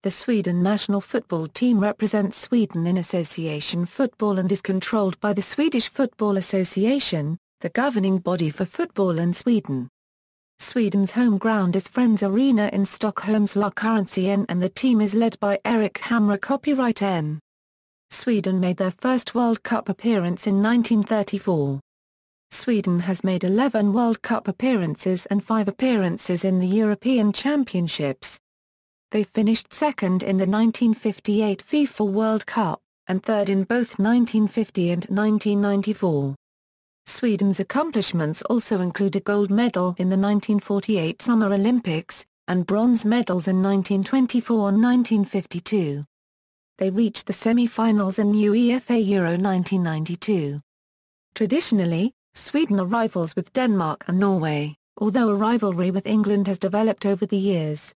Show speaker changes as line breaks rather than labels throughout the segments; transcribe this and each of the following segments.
The Sweden national football team represents Sweden in association football and is controlled by the Swedish Football Association, the governing body for football in Sweden. Sweden's home ground is Friends Arena in Stockholm's La Currency N, and the team is led by Erik Hamrén, copyright N. Sweden made their first World Cup appearance in 1934. Sweden has made 11 World Cup appearances and 5 appearances in the European Championships. They finished second in the 1958 FIFA World Cup, and third in both 1950 and 1994. Sweden's accomplishments also include a gold medal in the 1948 Summer Olympics, and bronze medals in 1924 and 1952. They reached the semi-finals in UEFA Euro 1992. Traditionally, Sweden are rivals with Denmark and Norway, although a rivalry with England has developed over the years.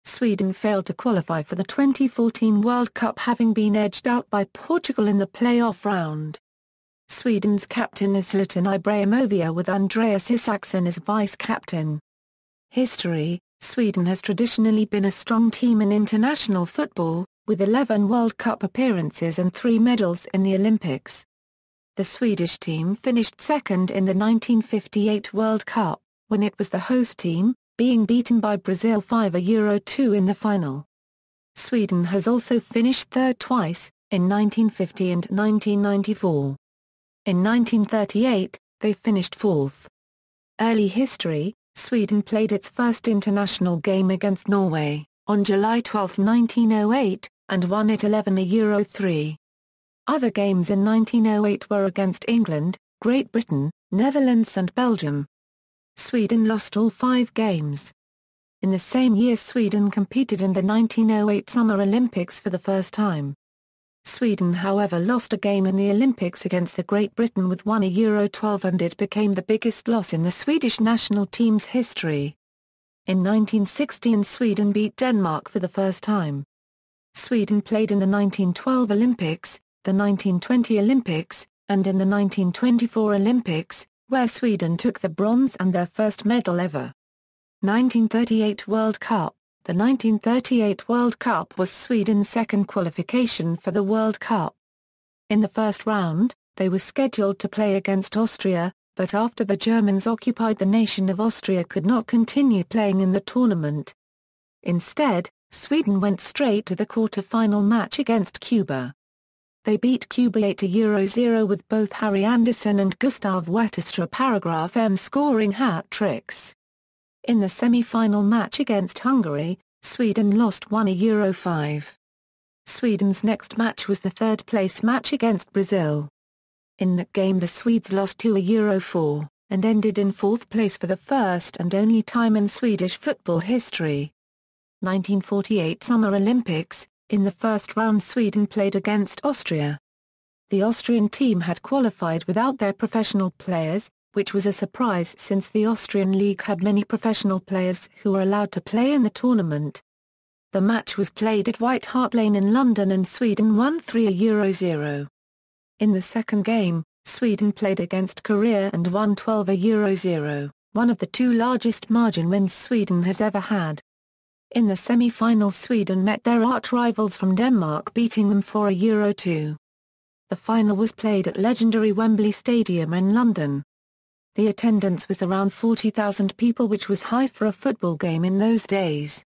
Sweden failed to qualify for the 2014 World Cup, having been edged out by Portugal in the playoff round. Sweden's captain is Zlatan Ibrahimovic, with Andreas Isaksson as vice-captain. History: Sweden has traditionally been a strong team in international football, with 11 World Cup appearances and 3 medals in the Olympics. The Swedish team finished second in the 1958 World Cup, when it was the host team, being beaten by Brazil 5-2 in the final. Sweden has also finished third twice, in 1950 and 1994. In 1938, they finished fourth. Early history: Sweden played its first international game against Norway, on July 12, 1908, and won it 11-3. Other games in 1908 were against England, Great Britain, Netherlands and Belgium. Sweden lost all 5 games. In the same year, Sweden competed in the 1908 Summer Olympics for the first time. Sweden, however, lost a game in the Olympics against the Great Britain with 1-12, and it became the biggest loss in the Swedish national team's history. In 1916, Sweden beat Denmark for the first time. Sweden played in the 1912 Olympics, the 1920 Olympics, and in the 1924 Olympics, where Sweden took the bronze and their first medal ever. 1938 World Cup: The 1938 World Cup was Sweden's second qualification for the World Cup. In the first round, they were scheduled to play against Austria, but after the Germans occupied the nation of Austria, could not continue playing in the tournament. Instead, Sweden went straight to the quarter-final match against Cuba. They beat Cuba 8-0 with both Harry Anderson and Gustav Wetterström paragraph M scoring hat-tricks. In the semi-final match against Hungary, Sweden lost 1-5. Sweden's next match was the third-place match against Brazil. In that game, the Swedes lost 2-4, and ended in fourth place for the first and only time in Swedish football history. 1948 Summer Olympics: In the first round, Sweden played against Austria. The Austrian team had qualified without their professional players, which was a surprise since the Austrian league had many professional players who were allowed to play in the tournament. The match was played at White Hart Lane in London, and Sweden won 3-0. In the second game, Sweden played against Korea and won 12-0, one of the 2 largest margin wins Sweden has ever had. In the semi-finals, Sweden met their arch-rivals from Denmark, beating them 4-2. The final was played at legendary Wembley Stadium in London. The attendance was around 40,000 people, which was high for a football game in those days.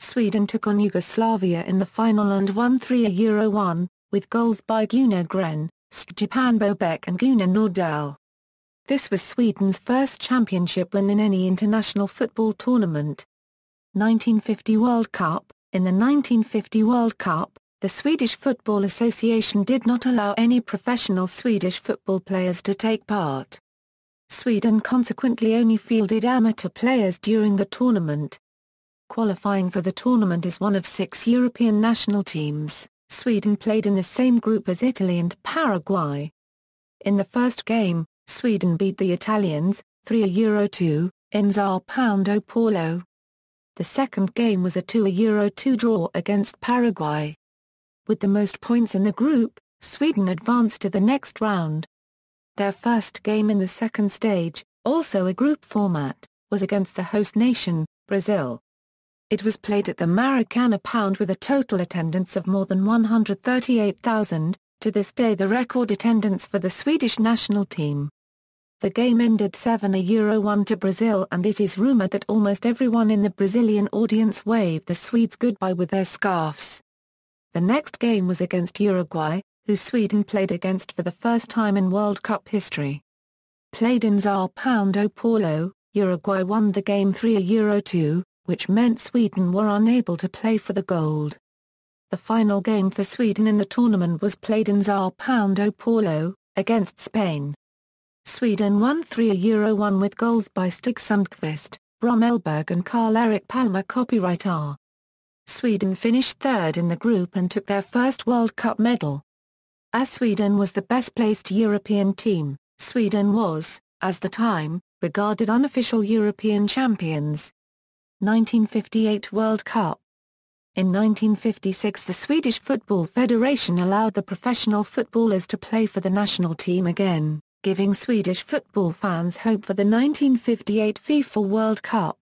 Sweden took on Yugoslavia in the final and won 3-1, with goals by Gunnar Gren, Stjepan Bobek and Gunnar Nordahl. This was Sweden's first championship win in any international football tournament. 1950 World Cup: In the 1950 World Cup, the Swedish Football Association did not allow any professional Swedish football players to take part. Sweden consequently only fielded amateur players during the tournament. Qualifying for the tournament as one of 6 European national teams, Sweden played in the same group as Italy and Paraguay. In the first game, Sweden beat the Italians 3-2 in Sao Paulo. The second game was a 2-2 draw against Paraguay. With the most points in the group, Sweden advanced to the next round. Their first game in the second stage, also a group format, was against the host nation, Brazil. It was played at the Maracana Pound with a total attendance of more than 138,000, to this day the record attendance for the Swedish national team. The game ended 7-1 to Brazil, and it is rumored that almost everyone in the Brazilian audience waved the Swedes goodbye with their scarves. The next game was against Uruguay, who Sweden played against for the first time in World Cup history. Played in Sao Paulo, Uruguay won the game 3-2, which meant Sweden were unable to play for the gold. The final game for Sweden in the tournament was played in Sao Paulo, against Spain. Sweden won 3-1 with goals by Stig Sundqvist, Bromelberg and Karl-Erik Palmer. Copyright R. Sweden finished third in the group and took their first World Cup medal. As Sweden was the best-placed European team, Sweden was, at the time, regarded unofficial European champions. 1958 World Cup. In 1956 the Swedish Football Federation allowed the professional footballers to play for the national team again, giving Swedish football fans hope for the 1958 FIFA World Cup.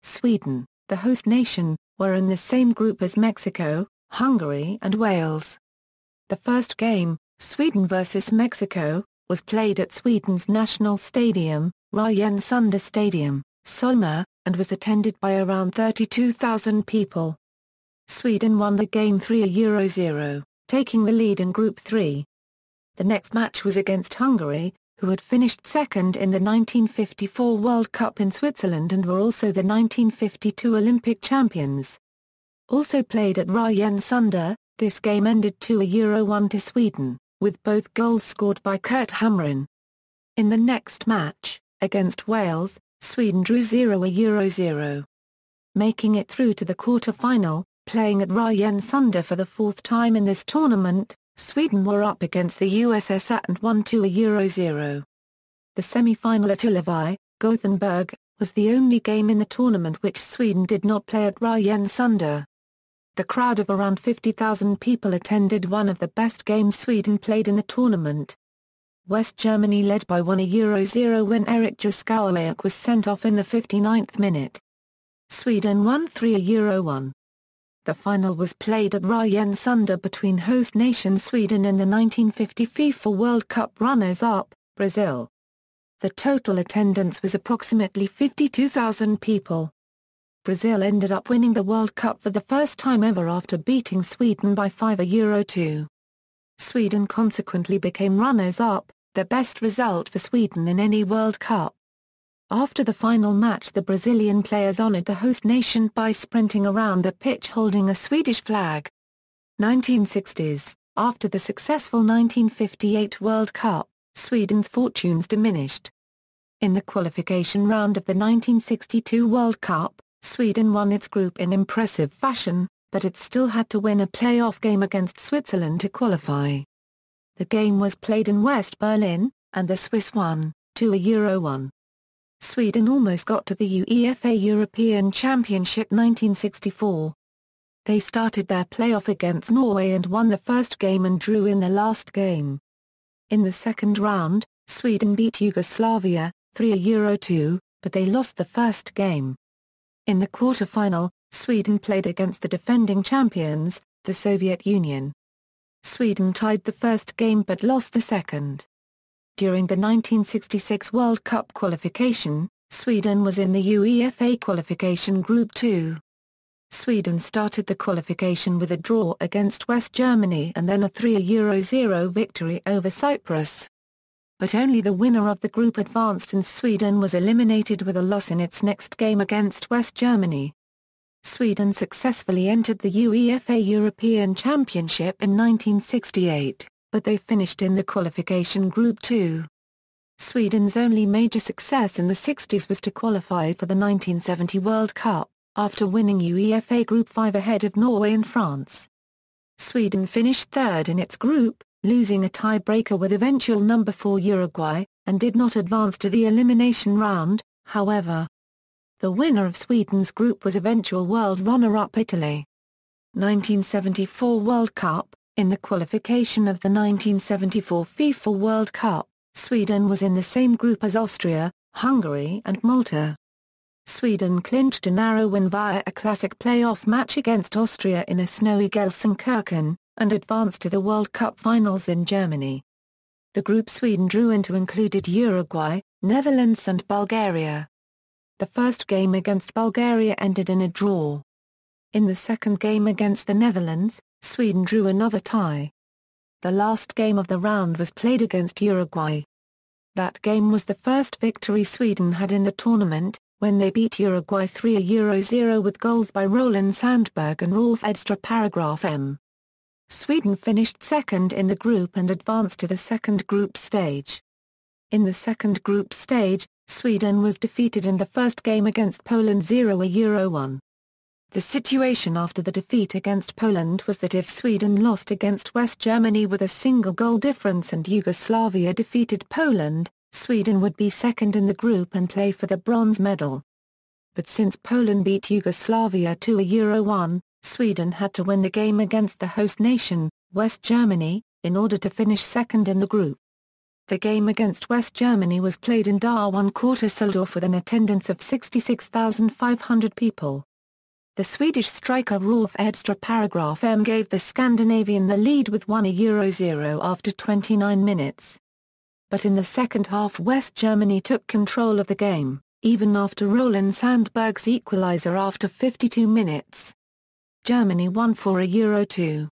Sweden, the host nation, were in the same group as Mexico, Hungary and Wales. The first game, Sweden vs Mexico, was played at Sweden's national stadium, Rajensunda Stadium, Solna, and was attended by around 32,000 people. Sweden won the game 3-0, taking the lead in Group 3. The next match was against Hungary, who had finished second in the 1954 World Cup in Switzerland and were also the 1952 Olympic champions. Also played at Rajensunda, this game ended 2-1 to Sweden, with both goals scored by Erik Hamrén. In the next match, against Wales, Sweden drew 0-0. Making it through to the quarter-final, playing at Rajensunda for the fourth time in this tournament, Sweden were up against the USSR and won 2-0. The semi-final at Ullevi, Gothenburg, was the only game in the tournament which Sweden did not play at Rajensunda. The crowd of around 50,000 people attended one of the best games Sweden played in the tournament. West Germany led by 1-0 when Erik Hamrén was sent off in the 59th minute. Sweden won 3-1. The final was played at Rajensunda between host nation Sweden and the 1950 FIFA World Cup runners-up, Brazil. The total attendance was approximately 52,000 people. Brazil ended up winning the World Cup for the first time ever after beating Sweden by 5-2. Sweden consequently became runners-up, the best result for Sweden in any World Cup. After the final match, the Brazilian players honored the host nation by sprinting around the pitch holding a Swedish flag. 1960s. After the successful 1958 World Cup, Sweden's fortunes diminished. In the qualification round of the 1962 World Cup, Sweden won its group in impressive fashion, but it still had to win a playoff game against Switzerland to qualify. The game was played in West Berlin, and the Swiss won, 2-1. Sweden almost got to the UEFA European Championship 1964. They started their playoff against Norway and won the first game and drew in the last game. In the second round, Sweden beat Yugoslavia, 3-2, but they lost the first game. In the quarter-final, Sweden played against the defending champions, the Soviet Union. Sweden tied the first game but lost the second. During the 1966 World Cup qualification, Sweden was in the UEFA qualification Group 2. Sweden started the qualification with a draw against West Germany and then a 3-0 victory over Cyprus. But only the winner of the group advanced and Sweden was eliminated with a loss in its next game against West Germany. Sweden successfully entered the UEFA European Championship in 1968. But they finished in the qualification Group 2. Sweden's only major success in the 60s was to qualify for the 1970 World Cup, after winning UEFA Group 5 ahead of Norway and France. Sweden finished third in its group, losing a tie-breaker with eventual number 4 Uruguay, and did not advance to the elimination round, however. The winner of Sweden's group was eventual world runner-up Italy. 1974 World Cup. In the qualification of the 1974 FIFA World Cup, Sweden was in the same group as Austria, Hungary and Malta. Sweden clinched a narrow win via a classic playoff match against Austria in a snowy Gelsenkirchen, and advanced to the World Cup finals in Germany. The group Sweden drew into included Uruguay, Netherlands and Bulgaria. The first game against Bulgaria ended in a draw. In the second game against the Netherlands, Sweden drew another tie. The last game of the round was played against Uruguay. That game was the first victory Sweden had in the tournament, when they beat Uruguay 3-0 with goals by Roland Sandberg and Rolf Edström. Sweden finished second in the group and advanced to the second group stage. In the second group stage, Sweden was defeated in the first game against Poland 0-1. The situation after the defeat against Poland was that if Sweden lost against West Germany with a single goal difference and Yugoslavia defeated Poland, Sweden would be second in the group and play for the bronze medal. But since Poland beat Yugoslavia 2-1, Sweden had to win the game against the host nation, West Germany, in order to finish second in the group. The game against West Germany was played in Darwin Kårtesöldorf with an attendance of 66,500 people. The Swedish striker Rolf Edström gave the Scandinavian the lead with 1-0 after 29 minutes. But in the second half West Germany took control of the game, even after Roland Sandberg's equalizer after 52 minutes. Germany won 4-2.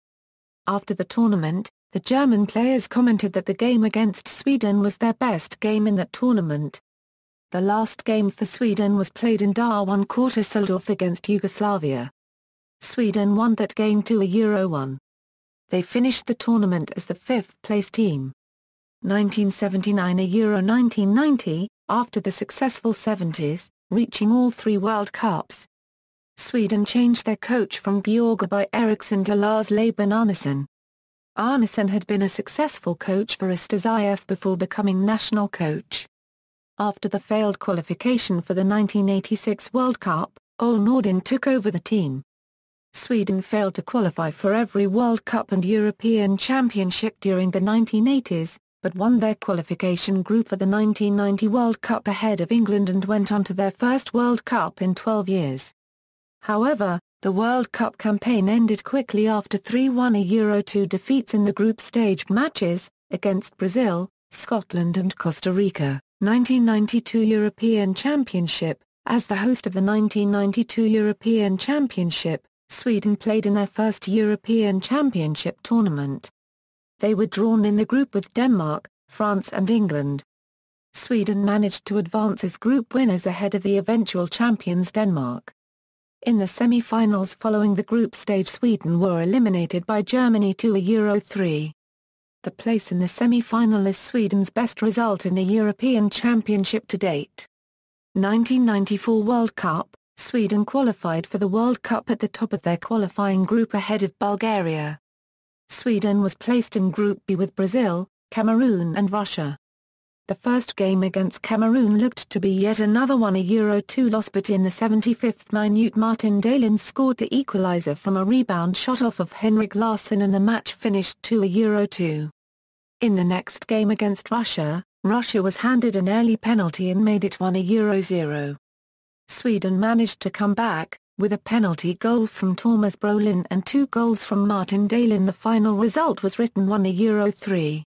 After the tournament, the German players commented that the game against Sweden was their best game in that tournament. The last game for Sweden was played in Darwin Kårtesöldorf against Yugoslavia. Sweden won that game 2-1. They finished the tournament as the fifth-place team. 1979 Euro 1990, after the successful 70s, reaching all three World Cups. Sweden changed their coach from Georg Eriksson to Lars Laban Arnesson. Arnesson had been a successful coach for Östers IF before becoming national coach. After the failed qualification for the 1986 World Cup, Ole Nordin took over the team. Sweden failed to qualify for every World Cup and European Championship during the 1980s, but won their qualification group for the 1990 World Cup ahead of England and went on to their first World Cup in 12 years. However, the World Cup campaign ended quickly after 3-1-2 defeats in the group stage matches, against Brazil, Scotland and Costa Rica. 1992 European Championship. As the host of the 1992 European Championship, Sweden played in their first European Championship tournament. They were drawn in the group with Denmark, France and England. Sweden managed to advance as group winners ahead of the eventual champions Denmark. In the semi-finals following the group stage Sweden were eliminated by Germany 2-3. The place in the semi-final is Sweden's best result in a European Championship to date. 1994 World Cup, Sweden qualified for the World Cup at the top of their qualifying group ahead of Bulgaria. Sweden was placed in Group B with Brazil, Cameroon and Russia. The first game against Cameroon looked to be yet another 1-2 loss, but in the 75th minute Martin Dahlin scored the equaliser from a rebound shot off of Henrik Larsson and the match finished 2-2. In the next game against Russia, Russia was handed an early penalty and made it 1-0. Sweden managed to come back, with a penalty goal from Thomas Brolin and 2 goals from Martin Dahlin. The final result was written 1-3.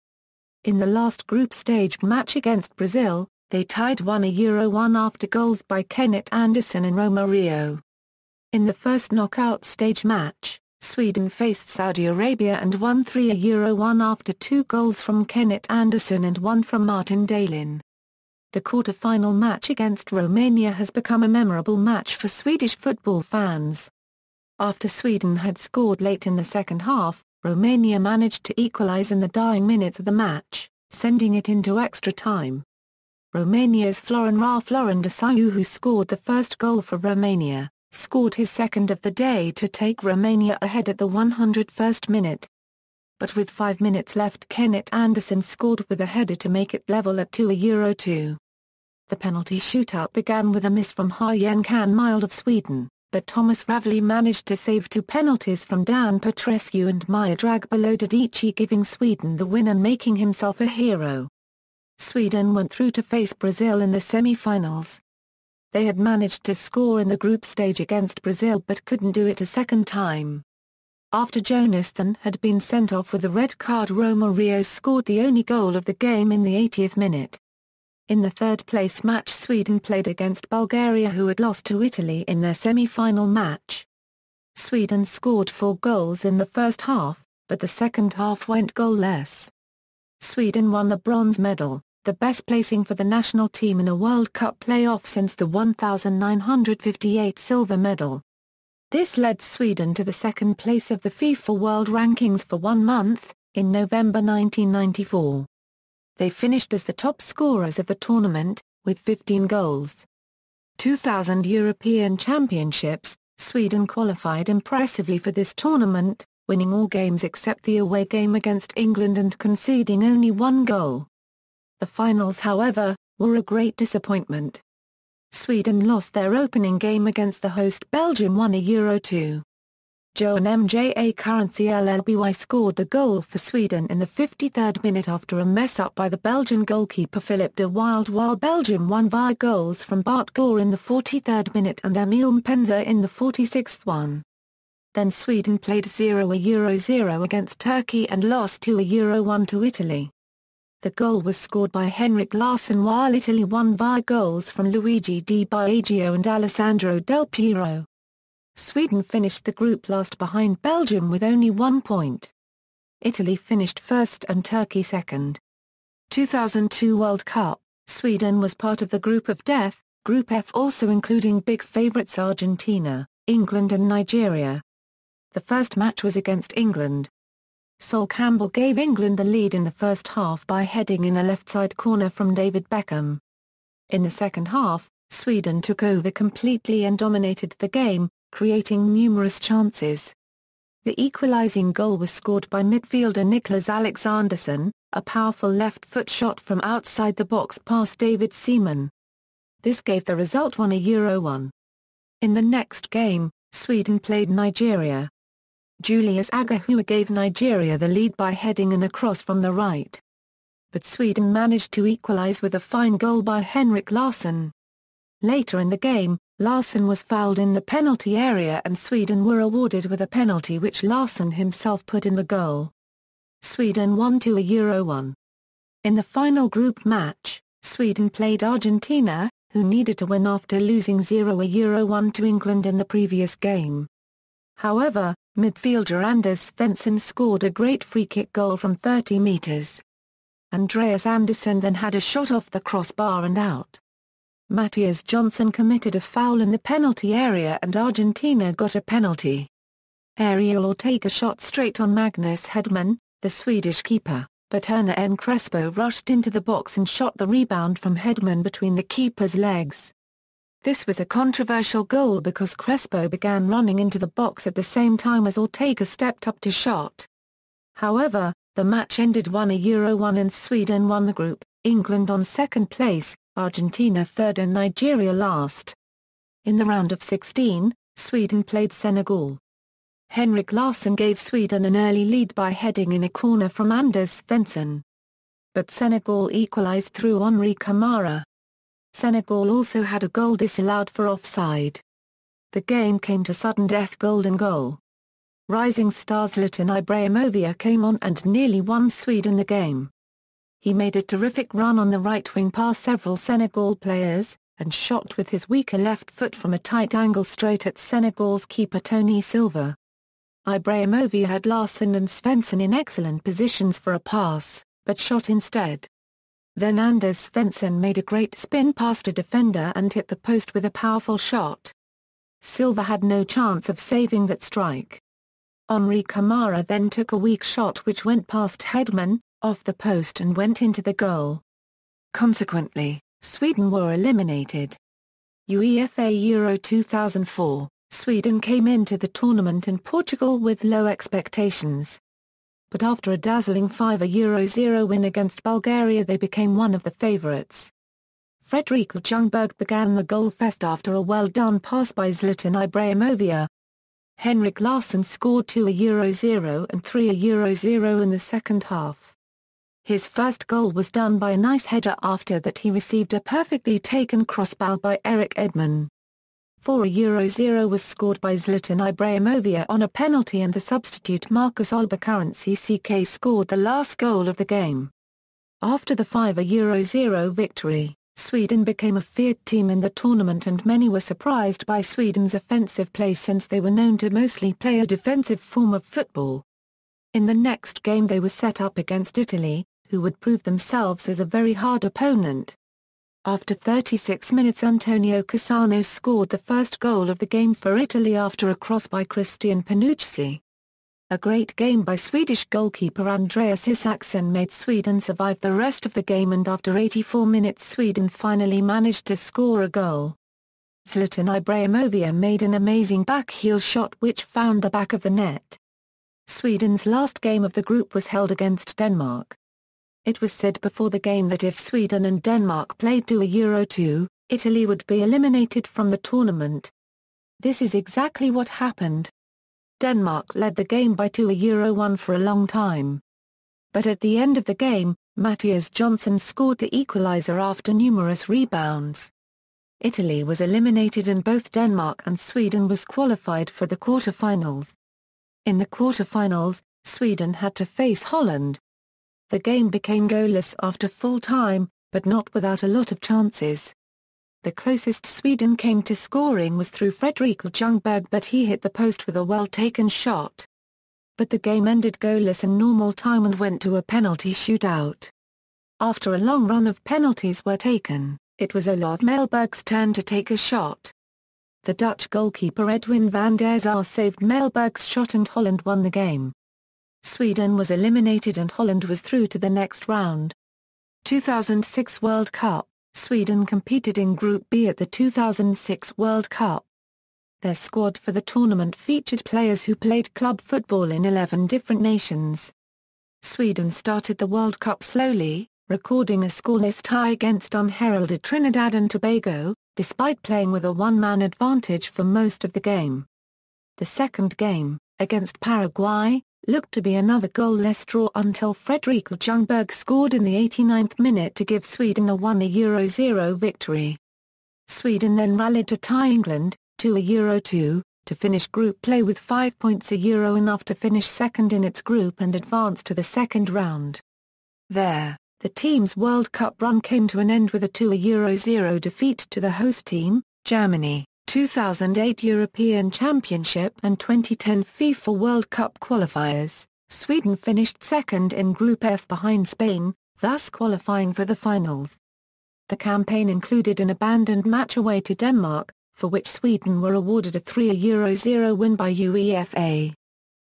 In the last group stage match against Brazil, they tied 1-1 after goals by Kenneth Andersson and Romario. In the first knockout stage match, Sweden faced Saudi Arabia and won 3-1 after 2 goals from Kenneth Andersson and 1 from Martin Dahlin. The quarter-final match against Romania has become a memorable match for Swedish football fans. After Sweden had scored late in the second half, Romania managed to equalize in the dying minutes of the match, sending it into extra time. Romania's Florin Desailly, who scored the first goal for Romania, scored his second of the day to take Romania ahead at the 101st minute. But with 5 minutes left, Kenneth Andersson scored with a header to make it level at 2-2. The penalty shootout began with a miss from Ha-Yen Mild of Sweden, but Thomas Ravelli managed to save 2 penalties from Dan Petrescu and Miodrag Bolodadici, giving Sweden the win and making himself a hero. Sweden went through to face Brazil in the semi-finals. They had managed to score in the group stage against Brazil but couldn't do it a second time. After Jonathan had been sent off with a red card, Romario scored the only goal of the game in the 80th minute. In the third-place match, Sweden played against Bulgaria, who had lost to Italy in their semi-final match. Sweden scored 4 goals in the first half, but the second half went goalless. Sweden won the bronze medal, the best placing for the national team in a World Cup playoff since the 1958 silver medal. This led Sweden to the second place of the FIFA World Rankings for 1 month, in November 1994. They finished as the top scorers of the tournament, with 15 goals. 2000 European Championships, Sweden qualified impressively for this tournament, winning all games except the away game against England and conceding only 1 goal. The finals, however, were a great disappointment. Sweden lost their opening game against the host Belgium 1-2. Johan Mja Currency LLBY scored the goal for Sweden in the 53rd minute after a mess-up by the Belgian goalkeeper Philippe de Wilde, while Belgium won via goals from Bart Gore in the 43rd minute and Emil Mpenza in the 46th one. Then Sweden played 0-0 against Turkey and lost 2-1 to Italy. The goal was scored by Henrik Larsson, while Italy won via goals from Luigi Di Biagio and Alessandro Del Piero. Sweden finished the group last behind Belgium with only 1 point. Italy finished first and Turkey second. 2002 World Cup, Sweden was part of the Group of Death, Group F, also including big favourites Argentina, England and Nigeria. The first match was against England. Sol Campbell gave England the lead in the first half by heading in a left-side corner from David Beckham. In the second half, Sweden took over completely and dominated the game, creating numerous chances. The equalising goal was scored by midfielder Niklas Alexandersson, a powerful left-foot shot from outside the box past David Seaman. This gave the result 1-1. In the next game, Sweden played Nigeria. Julius Agahua gave Nigeria the lead by heading in a cross from the right. But Sweden managed to equalise with a fine goal by Henrik Larsson. Later in the game, Larsson was fouled in the penalty area and Sweden were awarded with a penalty which Larsson himself put in the goal. Sweden won 2-1. In the final group match, Sweden played Argentina, who needed to win after losing 0-1 to England in the previous game. However, midfielder Anders Svensson scored a great free-kick goal from 30 metres. Andreas Andersson then had a shot off the crossbar and out. Matthias Johnson committed a foul in the penalty area and Argentina got a penalty. Ariel Ortega shot straight on Magnus Hedman, the Swedish keeper, but Hernan N. Crespo rushed into the box and shot the rebound from Hedman between the keeper's legs. This was a controversial goal because Crespo began running into the box at the same time as Ortega stepped up to shot. However, the match ended 1-1 and Sweden won the group, England on second place, Argentina third and Nigeria last. In the round of 16, Sweden played Senegal. Henrik Larsson gave Sweden an early lead by heading in a corner from Anders Svensson. But Senegal equalised through Henri Camara. Senegal also had a goal disallowed for offside. The game came to sudden death golden goal. Rising star Zlatan Ibrahimovic came on and nearly won Sweden the game. He made a terrific run on the right wing past several Senegal players, and shot with his weaker left foot from a tight angle straight at Senegal's keeper Tony Silva. Ibrahimovic had Larsson and Svensson in excellent positions for a pass, but shot instead. Then Anders Svensson made a great spin past a defender and hit the post with a powerful shot. Silva had no chance of saving that strike. Henri Camara then took a weak shot which went past Hedman, off the post and went into the goal. Consequently, Sweden were eliminated. UEFA Euro 2004, Sweden came into the tournament in Portugal with low expectations. But after a dazzling 5-0 win against Bulgaria they became one of the favourites. Fredrik Ljungberg began the goal fest after a well-done pass by Zlatan Ibrahimovic. Henrik Larsson scored 2-0 and 3-0 in the second half. His first goal was done by a nice header after that he received a perfectly taken crossbar by Erik Hamrén. 4-0 was scored by Zlatan Ibrahimovic on a penalty and the substitute Marcus Albuquerque scored the last goal of the game. After the 5-0 victory, Sweden became a feared team in the tournament and many were surprised by Sweden's offensive play since they were known to mostly play a defensive form of football. In the next game they were set up against Italy, who would prove themselves as a very hard opponent. After 36 minutes Antonio Cassano scored the first goal of the game for Italy after a cross by Christian Panucci. A great game by Swedish goalkeeper Andreas Isaksson made Sweden survive the rest of the game and after 84 minutes Sweden finally managed to score a goal. Zlatan Ibrahimovic made an amazing backheel shot which found the back of the net. Sweden's last game of the group was held against Denmark. It was said before the game that if Sweden and Denmark played to a Euro 2, Italy would be eliminated from the tournament. This is exactly what happened. Denmark led the game by 2-1 for a long time. But at the end of the game, Mattias Johnson scored the equalizer after numerous rebounds. Italy was eliminated and both Denmark and Sweden was qualified for the quarter-finals. In the quarter-finals, Sweden had to face Holland. The game became goalless after full time, but not without a lot of chances. The closest Sweden came to scoring was through Fredrik Ljungberg but he hit the post with a well-taken shot. But the game ended goalless in normal time and went to a penalty shootout. After a long run of penalties were taken, it was Olof Mellberg's turn to take a shot. The Dutch goalkeeper Edwin van der Sar saved Mellberg's shot and Holland won the game. Sweden was eliminated and Holland was through to the next round. 2006 World Cup, Sweden competed in Group B at the 2006 World Cup. Their squad for the tournament featured players who played club football in 11 different nations. Sweden started the World Cup slowly, recording a scoreless tie against unheralded Trinidad and Tobago, despite playing with a one-man advantage for most of the game. The second game, against Paraguay, looked to be another goalless draw until Fredrik Ljungberg scored in the 89th minute to give Sweden a 1-0 victory. Sweden then rallied to tie England, 2-2, to finish group play with 5 points, enough to finish second in its group and advance to the second round. There, the team's World Cup run came to an end with a 2-0 defeat to the host team, Germany. 2008 European Championship and 2010 FIFA World Cup qualifiers, Sweden finished second in Group F behind Spain, thus qualifying for the finals. The campaign included an abandoned match away to Denmark, for which Sweden were awarded a 3-0 win by UEFA.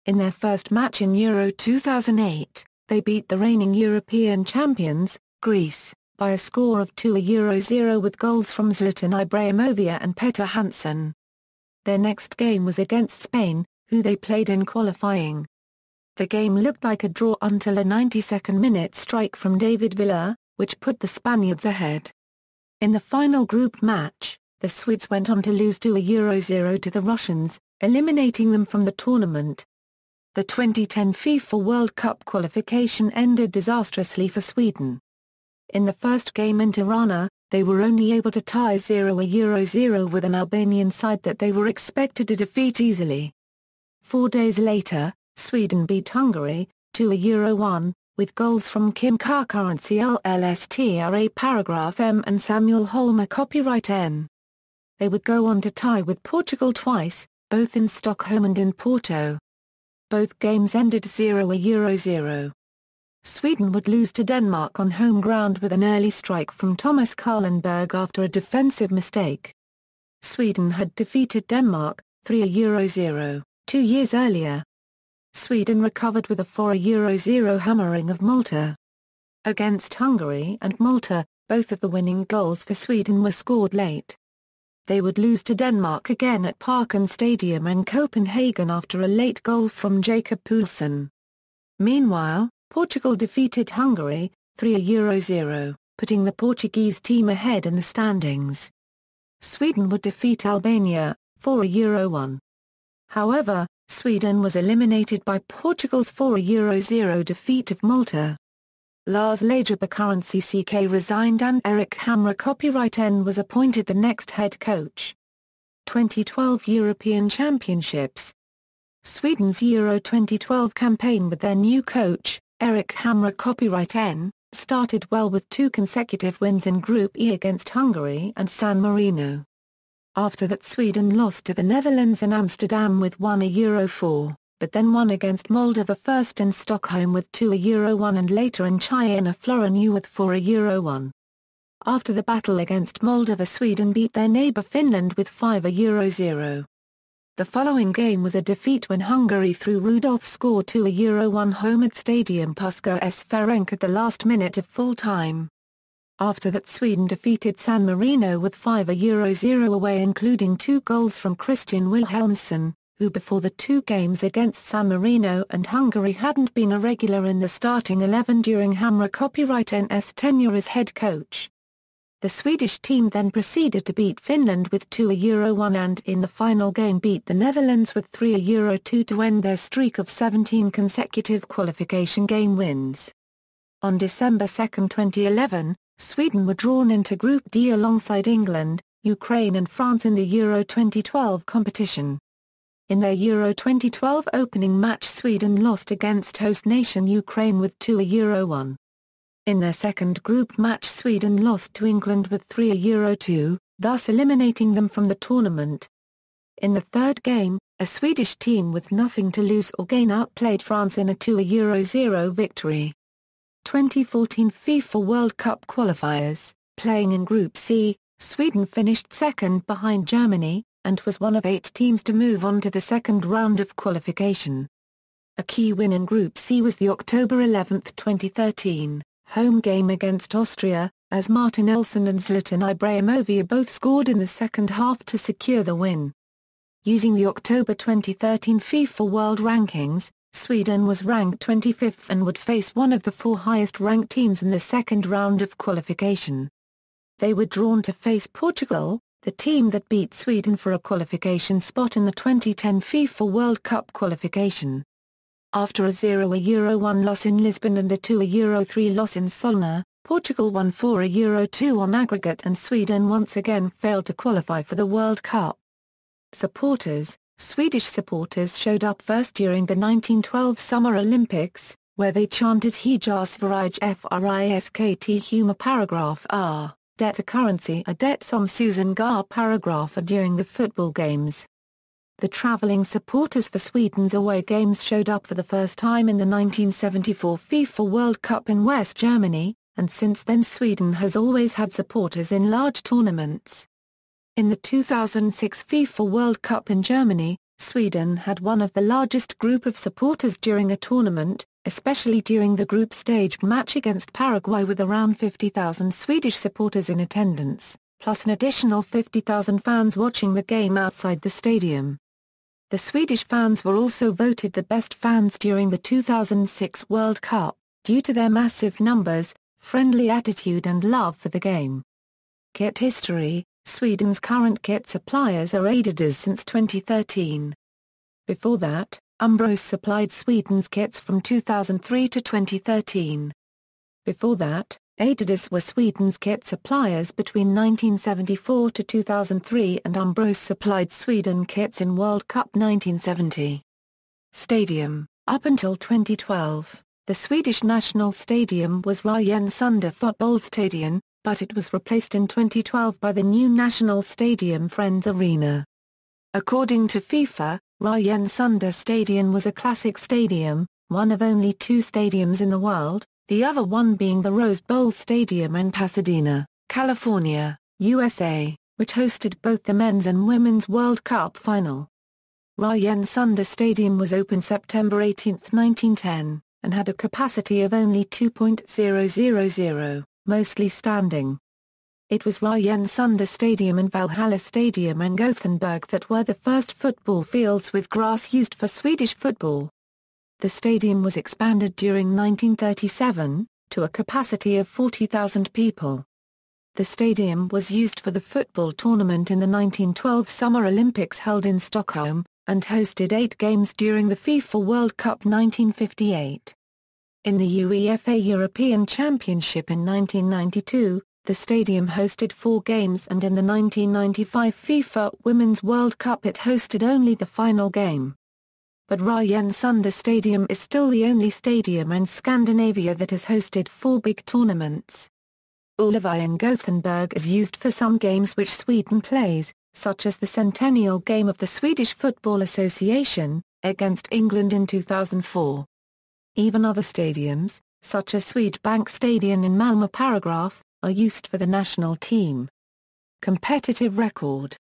In their first match in Euro 2008, they beat the reigning European champions, Greece, by a score of 2-0 with goals from Zlatan Ibrahimovic and Petter Hansson. Their next game was against Spain, who they played in qualifying. The game looked like a draw until a 92nd minute strike from David Villa, which put the Spaniards ahead. In the final group match, the Swedes went on to lose 2-0 to the Russians, eliminating them from the tournament. The 2010 FIFA World Cup qualification ended disastrously for Sweden. In the first game in Tirana, they were only able to tie 0-0 with an Albanian side that they were expected to defeat easily. 4 days later, Sweden beat Hungary, 2-1, with goals from Kim Karkarenci LLSTRA paragraph M and Samuel Holmer copyright N. They would go on to tie with Portugal twice, both in Stockholm and in Porto. Both games ended 0-0. Sweden would lose to Denmark on home ground with an early strike from Thomas Karlenberg after a defensive mistake. Sweden had defeated Denmark, 3-0, 2 years earlier. Sweden recovered with a 4-0 hammering of Malta. Against Hungary and Malta, both of the winning goals for Sweden were scored late. They would lose to Denmark again at Parken Stadium in Copenhagen after a late goal from Jakob Poulsen. Meanwhile, Portugal defeated Hungary, 3-0, putting the Portuguese team ahead in the standings. Sweden would defeat Albania, 4-1. However, Sweden was eliminated by Portugal's 4-0 defeat of Malta. Lars Lagerbäck CK resigned and Erik Hamrén copyright N was appointed the next head coach. 2012 European Championships. Sweden's Euro 2012 campaign with their new coach, Erik Hamrén copyright N, started well with 2 consecutive wins in Group E against Hungary and San Marino. After that, Sweden lost to the Netherlands in Amsterdam with 1 Euro 4, but then won against Moldova first in Stockholm with 2 Euro 1 and later in China Florenu with 4 Euro 1. After the battle against Moldova, Sweden beat their neighbour Finland with 5 Euro 0. The following game was a defeat when Hungary through Rudolf scored 2 Euro 1 home at Stadium Puskas Ferenc at the last minute of full time. After that, Sweden defeated San Marino with 5 Euro 0 away, including 2 goals from Christian Wilhelmsson, who before the 2 games against San Marino and Hungary hadn't been a regular in the starting 11 during Hamrén copyright N's tenure as head coach. The Swedish team then proceeded to beat Finland with 2 Euro 1 and in the final game beat the Netherlands with 3 Euro 2 to end their streak of 17 consecutive qualification game wins. On December 2, 2011, Sweden were drawn into Group D alongside England, Ukraine and France in the Euro 2012 competition. In their Euro 2012 opening match, Sweden lost against host nation Ukraine with 2 Euro 1. In their second group match, Sweden lost to England with 3 Euro 2, thus eliminating them from the tournament. In the third game, a Swedish team with nothing to lose or gain outplayed France in a 2 Euro 0 victory. 2014 FIFA World Cup qualifiers. Playing in Group C, Sweden finished second behind Germany, and was one of 8 teams to move on to the second round of qualification. A key win in Group C was the October 11, 2013, home game against Austria, as Martin Olsson and Zlatan Ibrahimovic both scored in the second half to secure the win. Using the October 2013 FIFA World Rankings, Sweden was ranked 25th and would face one of the 4 highest-ranked teams in the second round of qualification. They were drawn to face Portugal, the team that beat Sweden for a qualification spot in the 2010 FIFA World Cup qualification. After a 0 Euro 1 loss in Lisbon and a 2 Euro 3 loss in Solna, Portugal won 4 Euro 2 on aggregate and Sweden once again failed to qualify for the World Cup. Supporters. Swedish supporters showed up first during the 1912 Summer Olympics, where they chanted Heja Sverige Friskt Huma paragraph R, det currency a det som Susan Gar paragraph A during the football games. The travelling supporters for Sweden's away games showed up for the first time in the 1974 FIFA World Cup in West Germany, and since then Sweden has always had supporters in large tournaments. In the 2006 FIFA World Cup in Germany, Sweden had one of the largest group of supporters during a tournament, especially during the group stage match against Paraguay with around 50,000 Swedish supporters in attendance, plus an additional 50,000 fans watching the game outside the stadium. The Swedish fans were also voted the best fans during the 2006 World Cup, due to their massive numbers, friendly attitude and love for the game. Kit history. Sweden's current kit suppliers are Adidas since 2013. Before that, Umbros supplied Sweden's kits from 2003 to 2013. Before that, Adidas were Sweden's kit suppliers between 1974 to 2003 and Umbros supplied Sweden kits in World Cup 1970. Stadium. Up until 2012, the Swedish national stadium was Rajensunda Fotbollsstadion, but it was replaced in 2012 by the new National Stadium Friends Arena. According to FIFA, Rajensunda Stadion was a classic stadium, one of only 2 stadiums in the world, the other one being the Rose Bowl Stadium in Pasadena, California, USA, which hosted both the men's and women's World Cup final. Rajensunda Stadium was opened September 18, 1910, and had a capacity of only 2,000, mostly standing. It was Rajensunda Stadium and Valhalla Stadium in Gothenburg that were the first football fields with grass used for Swedish football. The stadium was expanded during 1937, to a capacity of 40,000 people. The stadium was used for the football tournament in the 1912 Summer Olympics held in Stockholm, and hosted 8 games during the FIFA World Cup 1958. In the UEFA European Championship in 1992, the stadium hosted 4 games, and in the 1995 FIFA Women's World Cup it hosted only the final game. But Rajensunda Stadium is still the only stadium in Scandinavia that has hosted 4 big tournaments. Ullevi in Gothenburg is used for some games which Sweden plays, such as the centennial game of the Swedish Football Association, against England in 2004. Even other stadiums, such as Swedbank Stadion in Malmö Paragraph, are used for the national team. Competitive record.